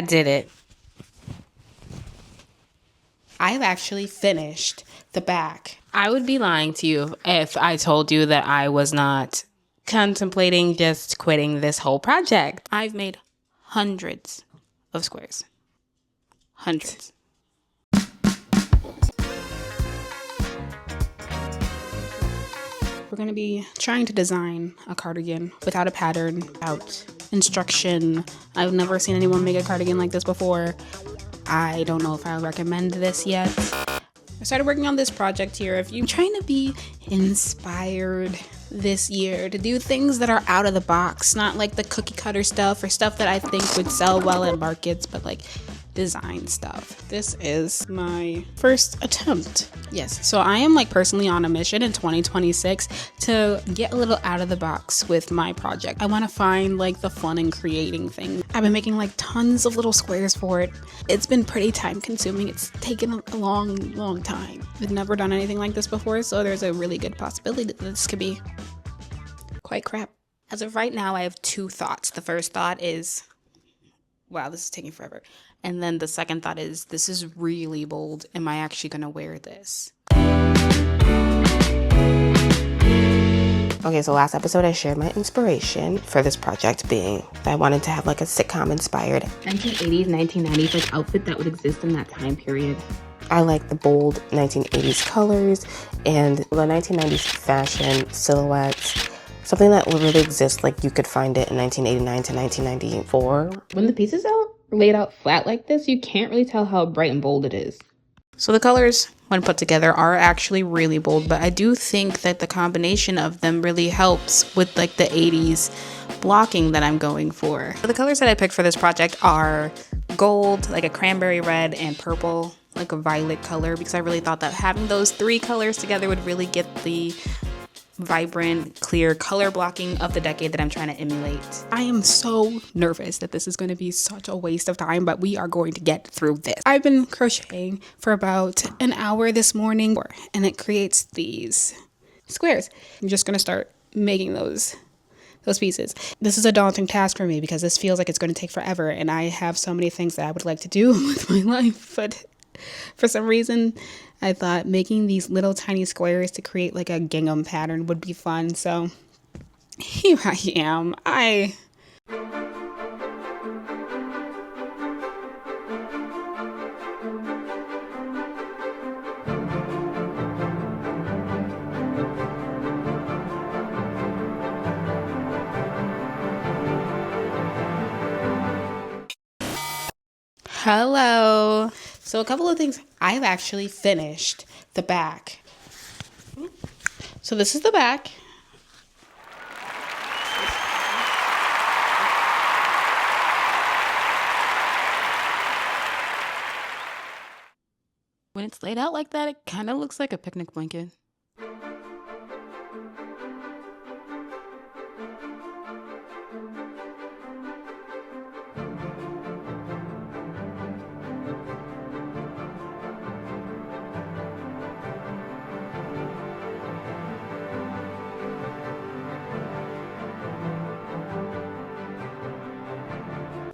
I did it. I've actually finished the back. I would be lying to you if I told you that I was not contemplating just quitting this whole project. I've made hundreds of squares. Hundreds. We're going to be trying to design a cardigan without a pattern, without instruction. I've never seen anyone make a cardigan like this before. I don't know if I recommend this yet. I started working on this project here. If you're trying to be inspired this year to do things that are out of the box, not like the cookie cutter stuff or stuff that I think would sell well in markets, but like design stuff. This is my first attempt. Yes, so I am like personally on a mission in 2026 to get a little out of the box with my project. I want to find like the fun in creating things. I've been making like tons of little squares for it. It's been pretty time consuming. It's taken a long time. I've never done anything like this before, so there's a really good possibility that this could be quite crap. As of right now, I have two thoughts. The first thought is, wow, this is taking forever. And then the second thought is, this is really bold. Am I actually going to wear this? Okay, so last episode I shared my inspiration for this project being that I wanted to have like a sitcom inspired 1980s, 1990s like outfit that would exist in that time period. I like the bold 1980s colors and the 1990s fashion silhouettes. Something that would really exist, like you could find it in 1989 to 1994. When the pieces are laid out flat like this, you can't really tell how bright and bold it is. So the colors, when put together, are actually really bold, but I do think that the combination of them really helps with like the 80s blocking that I'm going for. So the colors that I picked for this project are gold, like a cranberry red, and purple, like a violet color, because I really thought that having those three colors together would really get the vibrant, clear color blocking of the decade that I'm trying to emulate. I am so nervous that this is going to be such a waste of time, but we are going to get through this. I've been crocheting for about an hour this morning, and it creates these squares. I'm just going to start making those pieces. This is a daunting task for me because this feels like it's going to take forever, and I have so many things that I would like to do with my life, but for some reason I thought making these little tiny squares to create like a gingham pattern would be fun. So here I am. Hello. So a couple of things. I've actually finished the back. So this is the back. When it's laid out like that, it kind of looks like a picnic blanket.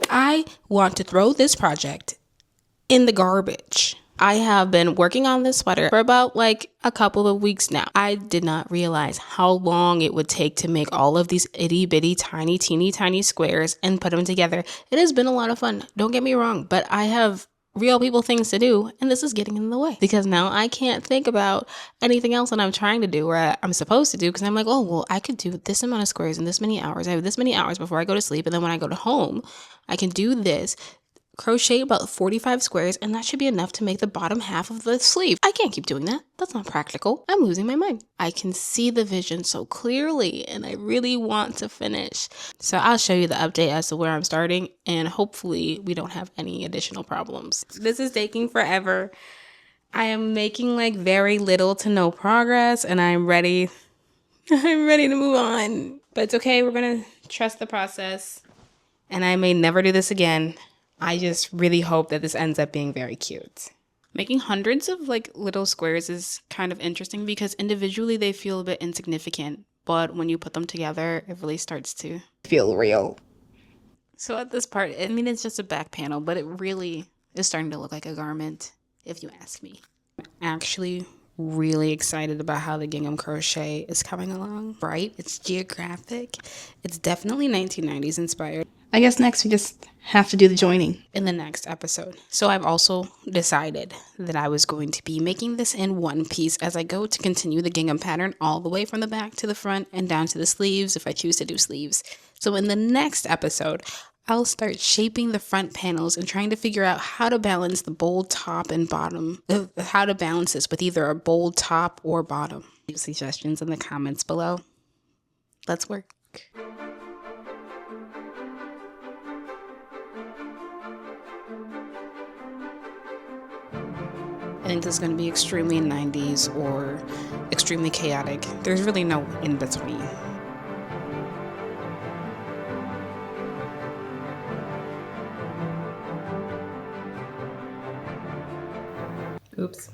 I want to throw this project in the garbage. I have been working on this sweater for about like a couple of weeks now. I did not realize how long it would take to make all of these itty bitty tiny teeny tiny squares and put them together. It has been a lot of fun. Don't get me wrong, but I have real people things to do, and this is getting in the way because now I can't think about anything else that I'm trying to do or I'm supposed to do because I'm like, oh, well, I could do this amount of squares in this many hours. I have this many hours before I go to sleep, and then when I go to home, I can do this, crochet about 45 squares, and that should be enough to make the bottom half of the sleeve. I can't keep doing that. That's not practical. I'm losing my mind. I can see the vision so clearly, and I really want to finish. So I'll show you the update as to where I'm starting, and hopefully we don't have any additional problems. This is taking forever. I am making like very little to no progress, and I'm ready. I'm ready to move on. But it's okay. We're going to trust the process, and I may never do this again. I just really hope that this ends up being very cute. Making hundreds of like little squares is kind of interesting because individually they feel a bit insignificant, but when you put them together, it really starts to feel real. So at this part, I mean, it's just a back panel, but it really is starting to look like a garment, if you ask me. I'm actually really excited about how the gingham crochet is coming along. Right? It's geographic. It's definitely 1990s inspired. I guess next we just have to do the joining in the next episode. So I've also decided that I was going to be making this in one piece as I go to continue the gingham pattern all the way from the back to the front and down to the sleeves if I choose to do sleeves. So in the next episode, I'll start shaping the front panels and trying to figure out how to balance the bold top and bottom, how to balance this with either a bold top or bottom. Leave suggestions in the comments below. Let's work. I think this is going to be extremely 90s or extremely chaotic. There's really no in between. Oops.